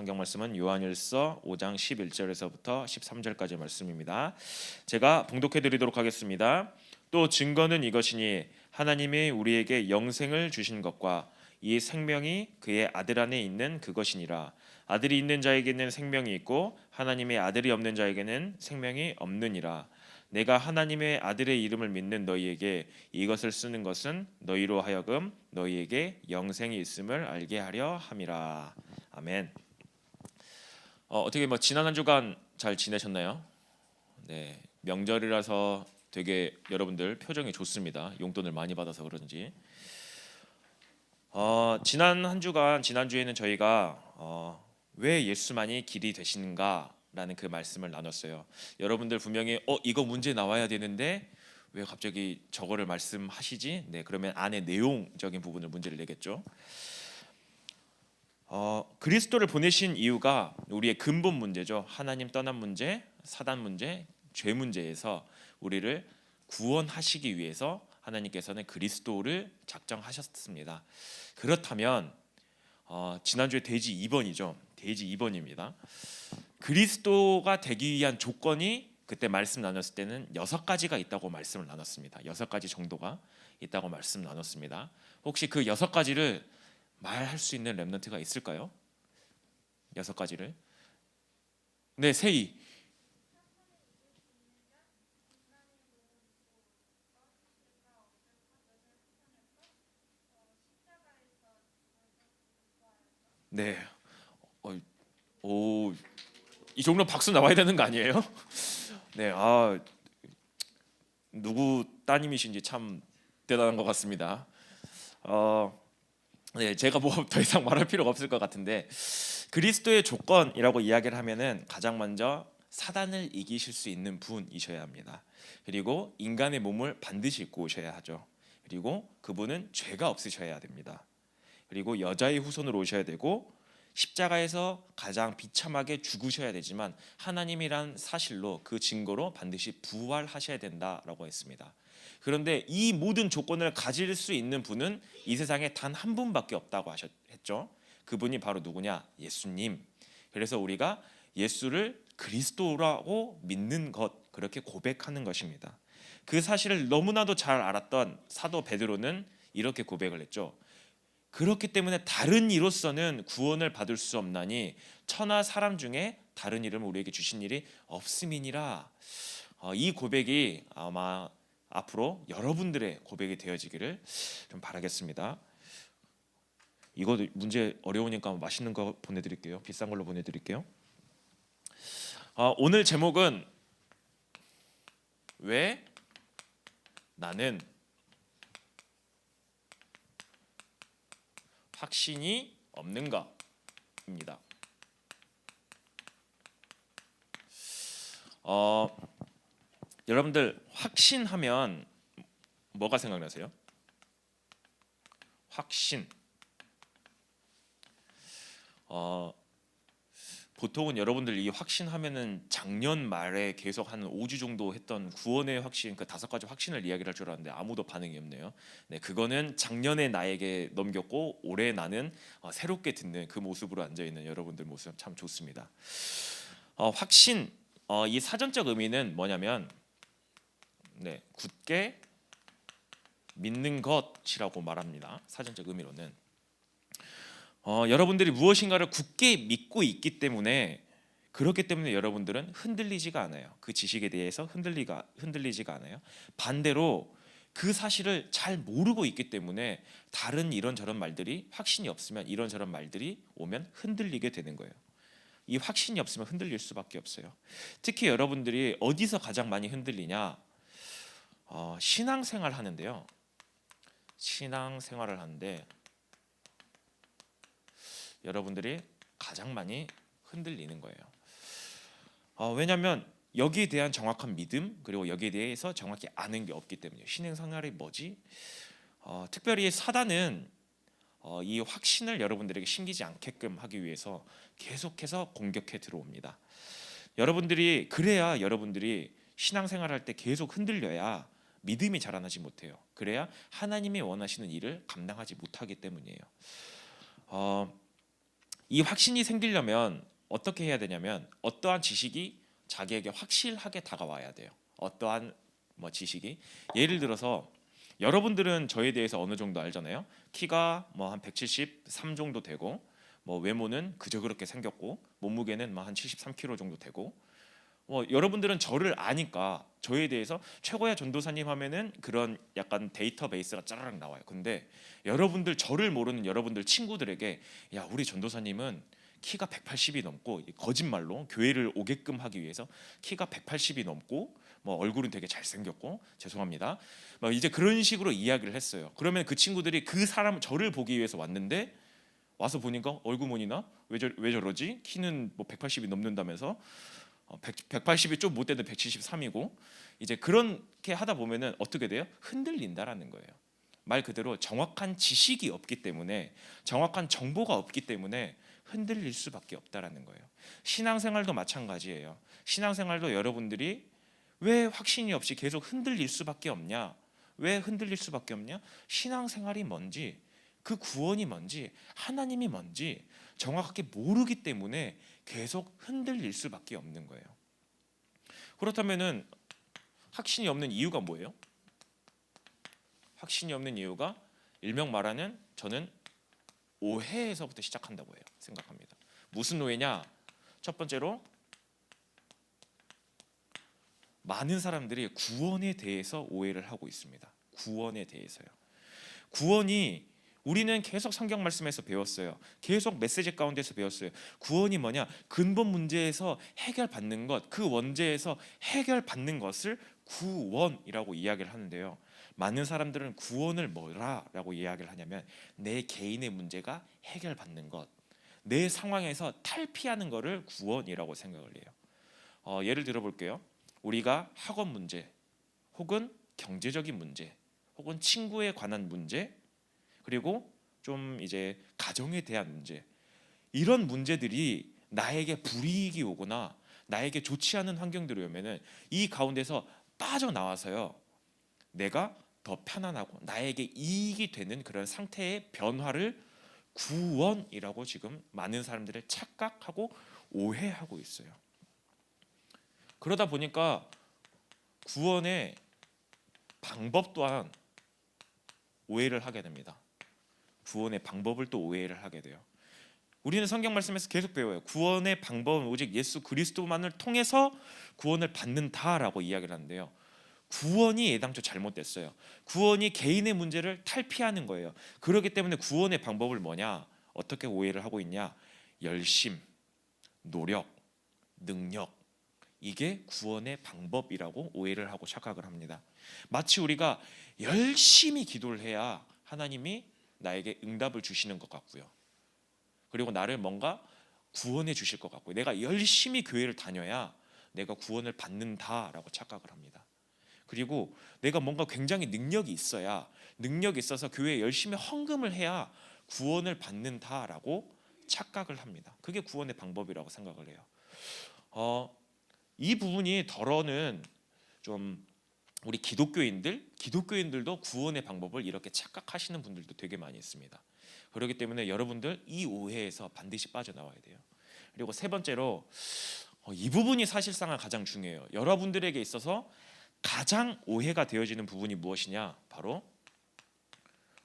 성경 말씀은 요한일서 5장 11절에서부터 13절까지 말씀입니다. 제가 봉독해 드리도록 하겠습니다. 또 증거는 이것이니 하나님이 우리에게 영생을 주신 것과 이 생명이 그의 아들 안에 있는 그것이니라. 아들이 있는 자에게는 생명이 있고 하나님의 아들이 없는 자에게는 생명이 없느니라. 내가 하나님의 아들의 이름을 믿는 너희에게 이것을 쓰는 것은 너희로 하여금 너희에게 영생이 있음을 알게 하려 함이라. 아멘. 어떻게 지난 한 주간 잘 지내셨나요? 네, 명절이라서 되게 여러분들 표정이 좋습니다. 용돈을 많이 받아서 그런지. 지난 한 주간 지난주에는 저희가 왜 예수만이 길이 되시는가라는 그 말씀을 나눴어요. 여러분들 분명히 이거 문제 나와야 되는데 왜 갑자기 저거를 말씀하시지? 네, 그러면 안에 내용적인 부분을 문제를 내겠죠. 그리스도를 보내신 이유가 우리의 근본 문제죠. 하나님 떠난 문제, 사단 문제, 죄 문제에서 우리를 구원하시기 위해서 하나님께서는 그리스도를 작정하셨습니다. 그렇다면 지난주에 돼지 2번이죠. 돼지 2번입니다. 그리스도가 되기 위한 조건이 그때 말씀 나눴을 때는 6가지가 있다고 말씀을 나눴습니다. 6가지 정도가 있다고 말씀 나눴습니다. 혹시 그 6가지를 말할 수 있는 렘넌트가 있을까요? 6가지를. 네, 세이. 네. 오, 이 정도 박수 나와야 되는 거 아니에요? 네, 누구 따님이신지 참 대단한 것 같습니다. 네, 제가 뭐 더 이상 말할 필요가 없을 것 같은데 그리스도의 조건이라고 이야기를 하면은 가장 먼저 사단을 이기실 수 있는 분이셔야 합니다. 그리고 인간의 몸을 반드시 입고 오셔야 하죠. 그리고 그분은 죄가 없으셔야 됩니다. 그리고 여자의 후손으로 오셔야 되고 십자가에서 가장 비참하게 죽으셔야 되지만 하나님이란 사실로 그 증거로 반드시 부활하셔야 된다라고 했습니다. 그런데 이 모든 조건을 가질 수 있는 분은 이 세상에 단 한 분밖에 없다고 했죠. 그분이 바로 누구냐? 예수님. 그래서 우리가 예수를 그리스도라고 믿는 것, 그렇게 고백하는 것입니다. 그 사실을 너무나도 잘 알았던 사도 베드로는 이렇게 고백을 했죠. 그렇기 때문에 다른 이로서는 구원을 받을 수 없나니 천하 사람 중에 다른 이름을 우리에게 주신 일이 없음이니라. 이 고백이 아마 앞으로 여러분들의 고백이 되어지기를 좀 바라겠습니다. 이거 문제 어려우니까 맛있는 거 보내드릴게요. 비싼 걸로 보내드릴게요. 오늘 제목은 왜 나는 확신이 없는가입니다. 여러분들 확신하면 뭐가 생각나세요? 확신. 보통은 여러분들 이 확신하면은 작년 말에 계속 한 5주 정도 했던 구원의 확신, 그 5가지 확신을 이야기를 할 줄 알았는데 아무도 반응이 없네요. 네, 그거는 작년에 나에게 넘겼고 올해 나는 새롭게 듣는 그 모습으로 앉아 있는 여러분들 모습 참 좋습니다. 확신, 이 사전적 의미는 뭐냐면, 네, 굳게 믿는 것이라고 말합니다. 사전적 의미로는. 여러분들이 무엇인가를 굳게 믿고 있기 때문에 그렇기 때문에 여러분들은 흔들리지가 않아요. 그 지식에 대해서 흔들리지가 않아요. 반대로 그 사실을 잘 모르고 있기 때문에 다른 이런저런 말들이 확신이 없으면 이런저런 말들이 오면 흔들리게 되는 거예요. 이 확신이 없으면 흔들릴 수밖에 없어요. 특히 여러분들이 어디서 가장 많이 흔들리냐? 신앙생활 하는데요. 신앙생활을 하는데 여러분들이 가장 많이 흔들리는 거예요. 왜냐하면 여기에 대한 정확한 믿음 그리고 여기에 대해서 정확히 아는 게 없기 때문이에요. 신앙생활이 뭐지? 특별히 사단은 이 확신을 여러분들에게 심기지 않게끔 하기 위해서 계속해서 공격해 들어옵니다. 여러분들이 그래야 여러분들이 신앙생활할 때 계속 흔들려야 믿음이 자라나지 못해요. 그래야 하나님이 원하시는 일을 감당하지 못하기 때문이에요. 이 확신이 생기려면 어떻게 해야 되냐면 어떠한 지식이 자기에게 확실하게 다가와야 돼요. 어떠한 지식이 예를 들어서 여러분들은 저에 대해서 어느 정도 알잖아요. 키가 한 173 정도 되고 외모는 그저 그렇게 생겼고 몸무게는 한 73kg 정도 되고 여러분들은 저를 아니까 저에 대해서 최고야 전도사님 하면은 그런 약간 데이터베이스가 짜라락 나와요. 근데 여러분들 저를 모르는 여러분들 친구들에게 야 우리 전도사님은 키가 180이 넘고 거짓말로 교회를 오게끔 하기 위해서 키가 180이 넘고 얼굴은 되게 잘생겼고 죄송합니다. 이제 그런 식으로 이야기를 했어요. 그러면 그 친구들이 그 사람 저를 보기 위해서 왔는데 와서 보니까 얼굴문이나 왜 저러지? 키는 180이 넘는다면서 180이 좀 못 되는 173이고 이제 그렇게 하다 보면은 어떻게 돼요? 흔들린다라는 거예요. 말 그대로 정확한 지식이 없기 때문에 정확한 정보가 없기 때문에 흔들릴 수밖에 없다라는 거예요. 신앙생활도 마찬가지예요. 신앙생활도 여러분들이 왜 확신이 없이 계속 흔들릴 수밖에 없냐? 왜 흔들릴 수밖에 없냐? 신앙생활이 뭔지 그 구원이 뭔지 하나님이 뭔지 정확하게 모르기 때문에 계속 흔들릴 수밖에 없는 거예요. 그렇다면은 확신이 없는 이유가 뭐예요? 확신이 없는 이유가 일명 말하는 저는 오해에서부터 시작한다고 해요. 생각합니다. 무슨 오해냐? 첫 번째로 많은 사람들이 구원에 대해서 오해를 하고 있습니다. 구원에 대해서요. 구원이 우리는 계속 성경 말씀에서 배웠어요. 계속 메시지 가운데서 배웠어요. 구원이 뭐냐? 근본 문제에서 해결받는 것, 그 원죄에서 해결받는 것을 구원이라고 이야기를 하는데요. 많은 사람들은 구원을 뭐라고 이야기를 하냐면 내 개인의 문제가 해결받는 것, 내 상황에서 탈피하는 것을 구원이라고 생각을 해요. 예를 들어 볼게요. 우리가 학업 문제, 혹은 경제적인 문제, 혹은 친구에 관한 문제, 그리고 좀 이제 가정에 대한 문제, 이런 문제들이 나에게 불이익이 오거나 나에게 좋지 않은 환경들이 오면은 이 가운데서 빠져나와서요 내가 더 편안하고 나에게 이익이 되는 그런 상태의 변화를 구원이라고 지금 많은 사람들을 착각하고 오해하고 있어요. 그러다 보니까 구원의 방법 또한 오해를 하게 됩니다. 구원의 방법을 또 오해를 하게 돼요. 우리는 성경 말씀에서 계속 배워요. 구원의 방법은 오직 예수 그리스도만을 통해서 구원을 받는다라고 이야기를 하는데요. 구원이 애당초 잘못됐어요. 구원이 개인의 문제를 탈피하는 거예요. 그렇기 때문에 구원의 방법을 뭐냐? 어떻게 오해를 하고 있냐? 열심, 노력, 능력, 이게 구원의 방법이라고 오해를 하고 착각을 합니다. 마치 우리가 열심히 기도를 해야 하나님이 나에게 응답을 주시는 것 같고요. 그리고 나를 뭔가 구원해 주실 것 같고요. 내가 열심히 교회를 다녀야 내가 구원을 받는다라고 착각을 합니다. 그리고 내가 뭔가 굉장히 능력이 있어서 교회에 열심히 헌금을 해야 구원을 받는다라고 착각을 합니다. 그게 구원의 방법이라고 생각을 해요. 이 부분이 덜어는 좀 우리 기독교인들도 구원의 방법을 이렇게 착각하시는 분들도 되게 많이 있습니다. 그렇기 때문에 여러분들 이 오해에서 반드시 빠져나와야 돼요. 그리고 세 번째로 이 부분이 사실상은 가장 중요해요. 여러분들에게 있어서 가장 오해가 되어지는 부분이 무엇이냐? 바로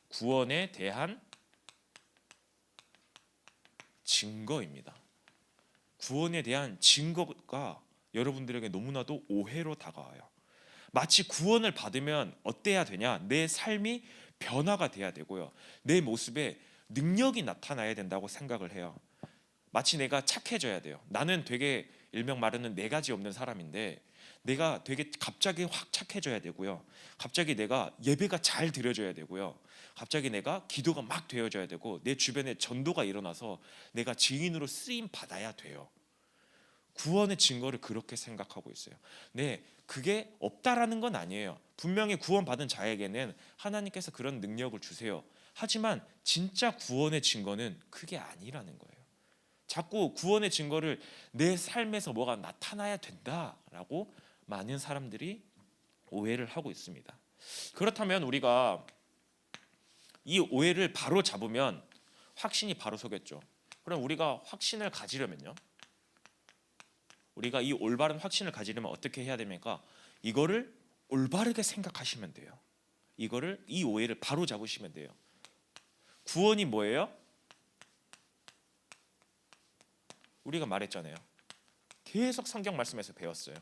구원에 대한 증거입니다. 구원에 대한 증거가 여러분들에게 너무나도 오해로 다가와요. 마치 구원을 받으면 어때야 되냐? 내 삶이 변화가 돼야 되고요. 내 모습에 능력이 나타나야 된다고 생각을 해요. 마치 내가 착해져야 돼요. 나는 되게 일명 말하는 네 가지 없는 사람인데 내가 되게 갑자기 확 착해져야 되고요. 갑자기 내가 예배가 잘 드려져야 되고요. 갑자기 내가 기도가 막 되어져야 되고 내 주변에 전도가 일어나서 내가 증인으로 쓰임 받아야 돼요. 구원의 증거를 그렇게 생각하고 있어요. 네, 그게 없다라는 건 아니에요. 분명히 구원받은 자에게는 하나님께서 그런 능력을 주세요. 하지만 진짜 구원의 증거는 그게 아니라는 거예요. 자꾸 구원의 증거를 내 삶에서 뭐가 나타나야 된다라고 많은 사람들이 오해를 하고 있습니다. 그렇다면 우리가 이 오해를 바로 잡으면 확신이 바로 서겠죠. 그럼 우리가 확신을 가지려면요, 우리가 이 올바른 확신을 가지려면 어떻게 해야 됩니까? 이거를 올바르게 생각하시면 돼요. 이 오해를 바로 잡으시면 돼요. 구원이 뭐예요? 우리가 말했잖아요. 계속 성경 말씀에서 배웠어요.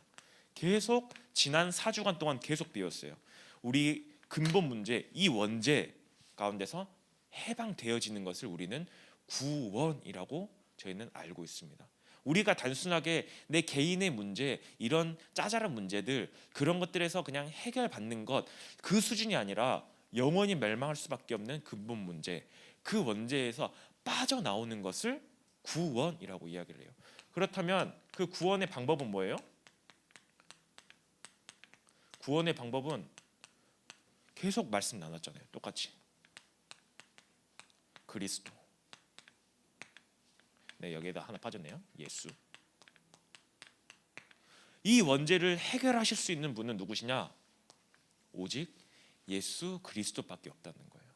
계속 지난 4주간 동안 계속 배웠어요. 우리 근본 문제, 이 원죄 가운데서 해방되어지는 것을 우리는 구원이라고 저희는 알고 있습니다. 우리가 단순하게 내 개인의 문제, 이런 짜잘한 문제들, 그런 것들에서 그냥 해결받는 것, 그 수준이 아니라 영원히 멸망할 수밖에 없는 근본 문제, 그 원죄에서 빠져나오는 것을 구원이라고 이야기를 해요. 그렇다면 그 구원의 방법은 뭐예요? 구원의 방법은 계속 말씀 나눴잖아요. 똑같이 그리스도. 네, 여기에다 하나 빠졌네요. 예수. 이 원죄를 해결하실 수 있는 분은 누구시냐? 오직 예수 그리스도밖에 없다는 거예요.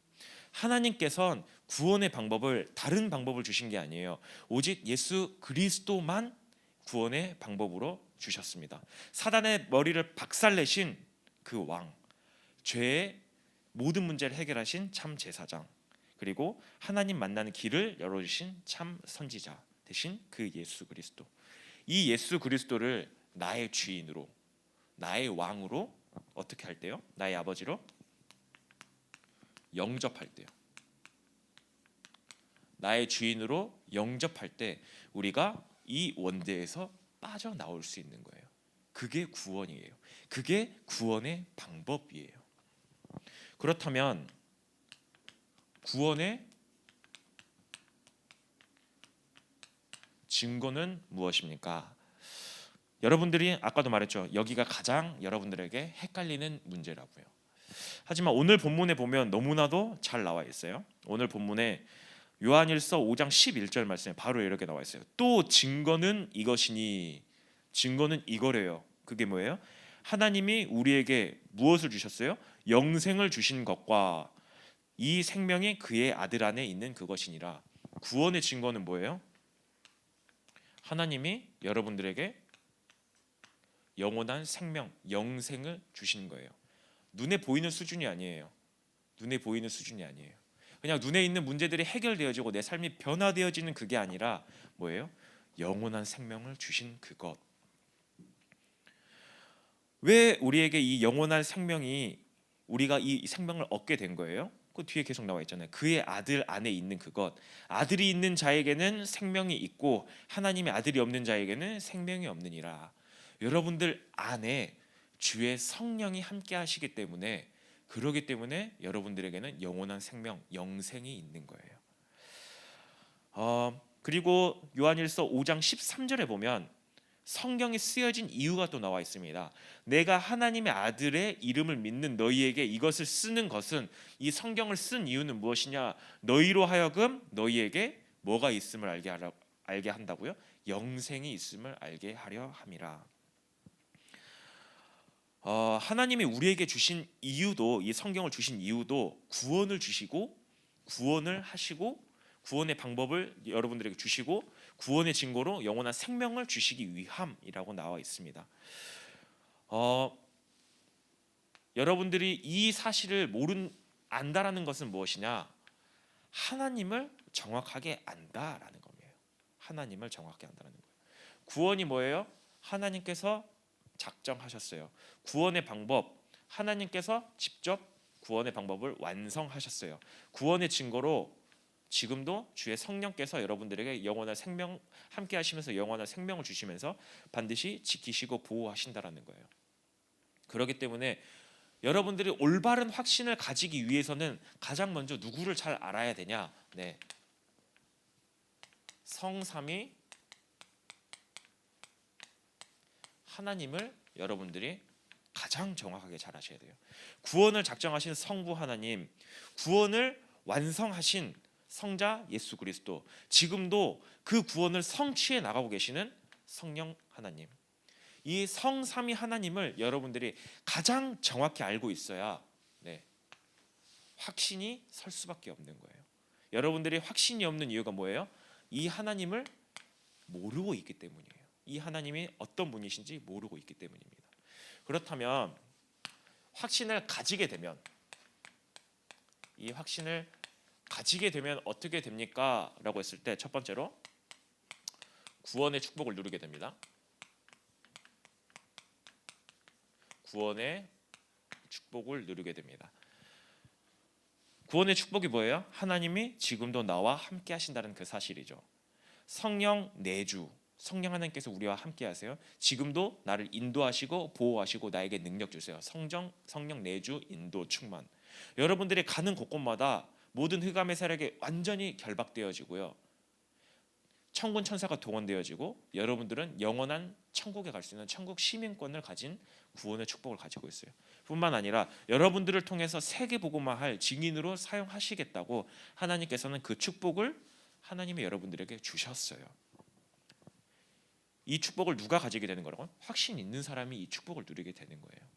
하나님께서는 구원의 방법을, 다른 방법을 주신 게 아니에요. 오직 예수 그리스도만 구원의 방법으로 주셨습니다. 사단의 머리를 박살내신 그 왕, 죄의 모든 문제를 해결하신 참 제사장, 그리고 하나님 만나는 길을 열어주신 참 선지자 대신 그 예수 그리스도. 이 예수 그리스도를 나의 주인으로, 나의 왕으로 어떻게 할 때요? 나의 아버지로 영접할 때요. 나의 주인으로 영접할 때 우리가 이 원죄에서 빠져나올 수 있는 거예요. 그게 구원이에요. 그게 구원의 방법이에요. 그렇다면 구원의 증거는 무엇입니까? 여러분들이 아까도 말했죠. 여기가 가장 여러분들에게 헷갈리는 문제라고요. 하지만 오늘 본문에 보면 너무나도 잘 나와 있어요. 오늘 본문에 요한일서 5장 11절 말씀에 바로 이렇게 나와 있어요. 또 증거는 이것이니, 증거는 이거래요. 그게 뭐예요? 하나님이 우리에게 무엇을 주셨어요? 영생을 주신 것과 이 생명이 그의 아들 안에 있는 그것이니라. 구원의 증거는 뭐예요? 하나님이 여러분들에게 영원한 생명, 영생을 주신 거예요. 눈에 보이는 수준이 아니에요. 눈에 보이는 수준이 아니에요. 그냥 눈에 있는 문제들이 해결되어지고 내 삶이 변화되어지는 그게 아니라 뭐예요? 영원한 생명을 주신 그것. 왜 우리에게 이 영원한 생명이, 우리가 이 생명을 얻게 된 거예요? 그 뒤에 계속 나와 있잖아요. 그의 아들 안에 있는 그것. 아들이 있는 자에게는 생명이 있고 하나님의 아들이 없는 자에게는 생명이 없느니라. 여러분들 안에 주의 성령이 함께 하시기 때문에, 그러기 때문에 여러분들에게는 영원한 생명, 영생이 있는 거예요. 그리고 요한일서 5장 13절에 보면 성경이 쓰여진 이유가 또 나와 있습니다. 내가 하나님의 아들의 이름을 믿는 너희에게 이것을 쓰는 것은, 이 성경을 쓴 이유는 무엇이냐? 너희로 하여금 너희에게 뭐가 있음을 알게 한다고요? 영생이 있음을 알게 하려 함이라. 하나님이 우리에게 주신 이유도, 이 성경을 주신 이유도 구원을 주시고, 구원을 하시고, 구원의 방법을 여러분들에게 주시고, 구원의 증거로 영원한 생명을 주시기 위함이라고 나와 있습니다. 여러분들이 이 사실을 안다라는 것은 무엇이냐? 하나님을 정확하게 안다라는 겁니다. 하나님을 정확히 안다라는 거예요. 구원이 뭐예요? 하나님께서 작정하셨어요. 구원의 방법, 하나님께서 직접 구원의 방법을 완성하셨어요. 구원의 증거로 지금도 주의 성령께서 여러분들에게 영원한 생명, 함께 하시면서 영원한 생명을 주시면서 반드시 지키시고 보호하신다라는 거예요. 그렇기 때문에 여러분들이 올바른 확신을 가지기 위해서는 가장 먼저 누구를 잘 알아야 되냐? 네, 성삼위 하나님을 여러분들이 가장 정확하게 잘 아셔야 돼요. 구원을 작정하신 성부 하나님, 구원을 완성하신 성자 예수 그리스도, 지금도 그 구원을 성취해 나가고 계시는 성령 하나님, 이 성삼위 하나님을 여러분들이 가장 정확히 알고 있어야 확신이 설 수밖에 없는 거예요. 여러분들이 확신이 없는 이유가 뭐예요? 이 하나님을 모르고 있기 때문이에요. 이 하나님이 어떤 분이신지 모르고 있기 때문입니다. 그렇다면 확신을 가지게 되면, 이 확신을 가지게 되면 어떻게 됩니까? 라고 했을 때 첫 번째로 구원의 축복을 누리게 됩니다. 구원의 축복을 누리게 됩니다. 구원의 축복이 뭐예요? 하나님이 지금도 나와 함께 하신다는 그 사실이죠. 성령 내주, 성령 하나님께서 우리와 함께 하세요. 지금도 나를 인도하시고 보호하시고 나에게 능력 주세요. 성령 내주 인도 충만. 여러분들이 가는 곳곳마다 모든 흑암의 세력이 완전히 결박되어지고요. 천군 천사가 동원되어지고 여러분들은 영원한 천국에 갈 수 있는 천국 시민권을 가진 구원의 축복을 가지고 있어요. 뿐만 아니라 여러분들을 통해서 세계 복음화할 증인으로 사용하시겠다고 하나님께서는 그 축복을 하나님이 여러분들에게 주셨어요. 이 축복을 누가 가지게 되는 거라고? 확신 있는 사람이 이 축복을 누리게 되는 거예요.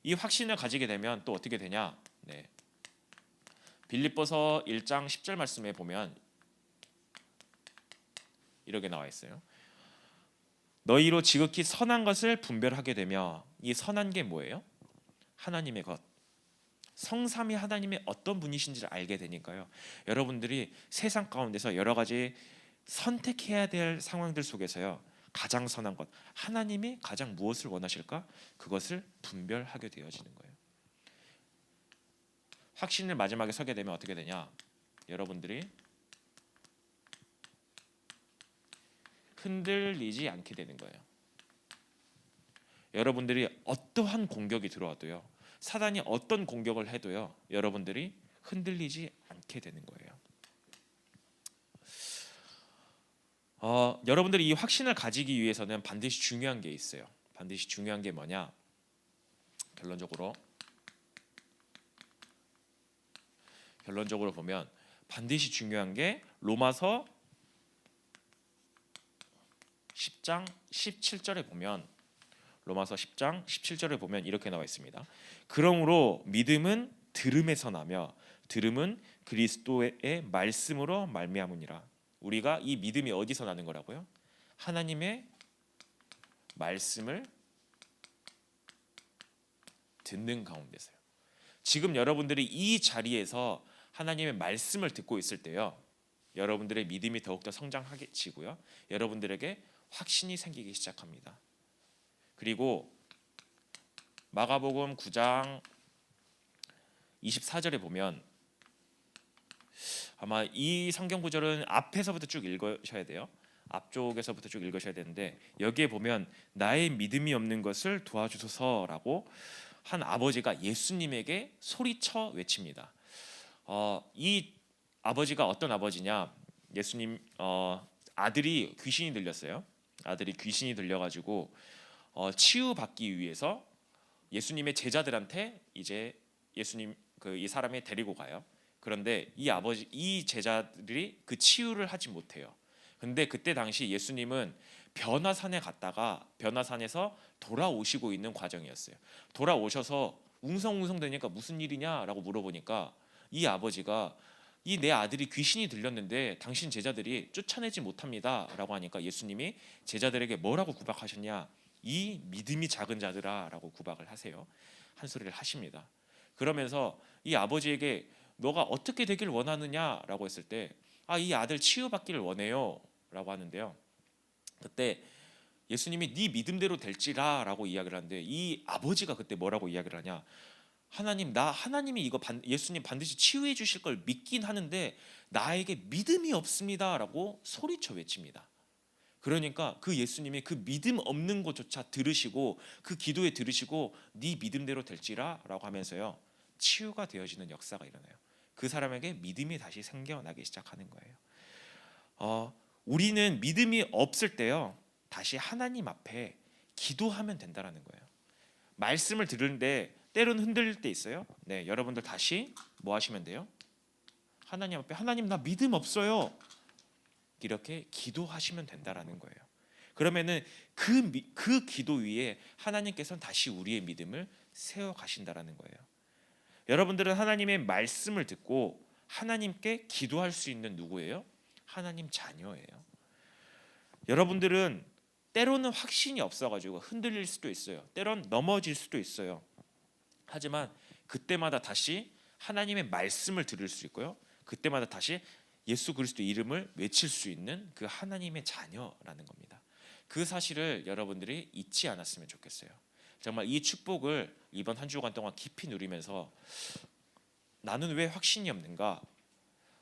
이 확신을 가지게 되면 또 어떻게 되냐? 네. 빌립보서 1장 10절 말씀에 보면 이렇게 나와 있어요. 너희로 지극히 선한 것을 분별하게 되며, 이 선한 게 뭐예요? 하나님의 것. 성삼위 하나님의 어떤 분이신지를 알게 되니까요. 여러분들이 세상 가운데서 여러 가지 선택해야 될 상황들 속에서요. 가장 선한 것, 하나님이 가장 무엇을 원하실까? 그것을 분별하게 되어지는 거예요. 확신을 마지막에 서게 되면 어떻게 되냐? 여러분들이 흔들리지 않게 되는 거예요. 여러분들이 어떠한 공격이 들어와도요, 사단이 어떤 공격을 해도요, 여러분들이 흔들리지 않게 되는 거예요. 여러분들이 이 확신을 가지기 위해서는 반드시 중요한 게 있어요. 반드시 중요한 게 뭐냐? 결론적으로 보면 반드시 중요한 게 로마서 10장 17절에 보면, 로마서 10장 17절에 보면 이렇게 나와 있습니다. 그러므로 믿음은 들음에서 나며 들음은 그리스도의 말씀으로 말미암으니라. 우리가 이 믿음이 어디서 나는 거라고요? 하나님의 말씀을 듣는 가운데서요. 지금 여러분들이 이 자리에서 하나님의 말씀을 듣고 있을 때요, 여러분들의 믿음이 더욱더 성장하게지고요, 여러분들에게 확신이 생기기 시작합니다. 그리고 마가복음 9장 24절에 보면, 아마 이 성경 구절은 앞에서부터 쭉 읽으셔야 돼요. 앞쪽에서부터 쭉 읽으셔야 되는데, 여기에 보면 나의 믿음이 없는 것을 도와주소서라고 한 아버지가 예수님에게 소리쳐 외칩니다. 이 아버지가 어떤 아버지냐? 예수님 아들이 귀신이 들렸어요. 아들이 귀신이 들려가지고 치유받기 위해서 예수님의 제자들한테 이제 예수님 이 사람이 데리고 가요. 그런데 이 제자들이 그 치유를 하지 못해요. 근데 그때 당시 예수님은 변화산에 갔다가 변화산에서 돌아오시고 있는 과정이었어요. 돌아오셔서 웅성웅성 되니까 무슨 일이냐라고 물어보니까 이 아버지가 이 내 아들이 귀신이 들렸는데 당신 제자들이 쫓아내지 못합니다라고 하니까 예수님이 제자들에게 뭐라고 구박하셨냐? 이 믿음이 작은 자들아라고 구박을 하세요. 한 소리를 하십니다. 그러면서 이 아버지에게 너가 어떻게 되길 원하느냐라고 했을 때, 이 아들 치유받기를 원해요라고 하는데요. 그때 예수님이 네 믿음대로 될지라라고 이야기를 하는데, 이 아버지가 그때 뭐라고 이야기를 하냐? 하나님이 예수님 반드시 치유해 주실 걸 믿긴 하는데 나에게 믿음이 없습니다라고 소리쳐 외칩니다. 그러니까 그 예수님이 그 믿음 없는 것조차 들으시고 그 기도에 들으시고 네 믿음대로 될지라라고 하면서요, 치유가 되어지는 역사가 일어나요. 그 사람에게 믿음이 다시 생겨나기 시작하는 거예요. 우리는 믿음이 없을 때요, 다시 하나님 앞에 기도하면 된다라는 거예요. 말씀을 들으는데 때로는 흔들릴 때 있어요. 네, 여러분들 다시 뭐 하시면 돼요? 하나님 앞에, 하나님 나 믿음 없어요, 이렇게 기도하시면 된다라는 거예요. 그러면은 그 기도 위에 하나님께서는 다시 우리의 믿음을 세워 가신다라는 거예요. 여러분들은 하나님의 말씀을 듣고 하나님께 기도할 수 있는 누구예요? 하나님 자녀예요. 여러분들은 때로는 확신이 없어가지고 흔들릴 수도 있어요. 때론 넘어질 수도 있어요. 하지만 그때마다 다시 하나님의 말씀을 들을 수 있고요. 그때마다 다시 예수 그리스도 이름을 외칠 수 있는 그 하나님의 자녀라는 겁니다. 그 사실을 여러분들이 잊지 않았으면 좋겠어요. 정말 이 축복을 이번 한 주간 동안 깊이 누리면서 나는 왜 확신이 없는가?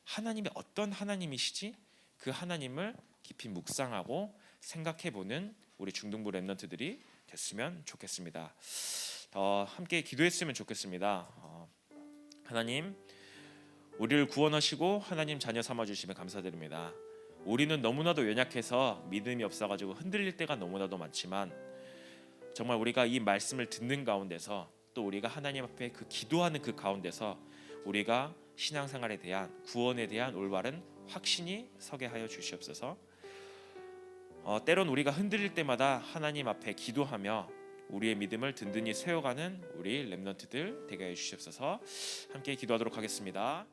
하나님이 어떤 하나님이시지? 그 하나님을 깊이 묵상하고 생각해보는 우리 중등부 랩런트들이 됐으면 좋겠습니다. 함께 기도했으면 좋겠습니다. 하나님, 우리를 구원하시고 하나님 자녀 삼아주시면 감사드립니다. 우리는 너무나도 연약해서 믿음이 없어가지고 흔들릴 때가 너무나도 많지만 정말 우리가 이 말씀을 듣는 가운데서 또 우리가 하나님 앞에 그 기도하는 그 가운데서 우리가 신앙생활에 대한 구원에 대한 올바른 확신이 서게 하여 주시옵소서. 때론 우리가 흔들릴 때마다 하나님 앞에 기도하며 우리의 믿음을 든든히 세워가는 우리 렘넌트들 되게 해 주시옵소서. 함께 기도하도록 하겠습니다.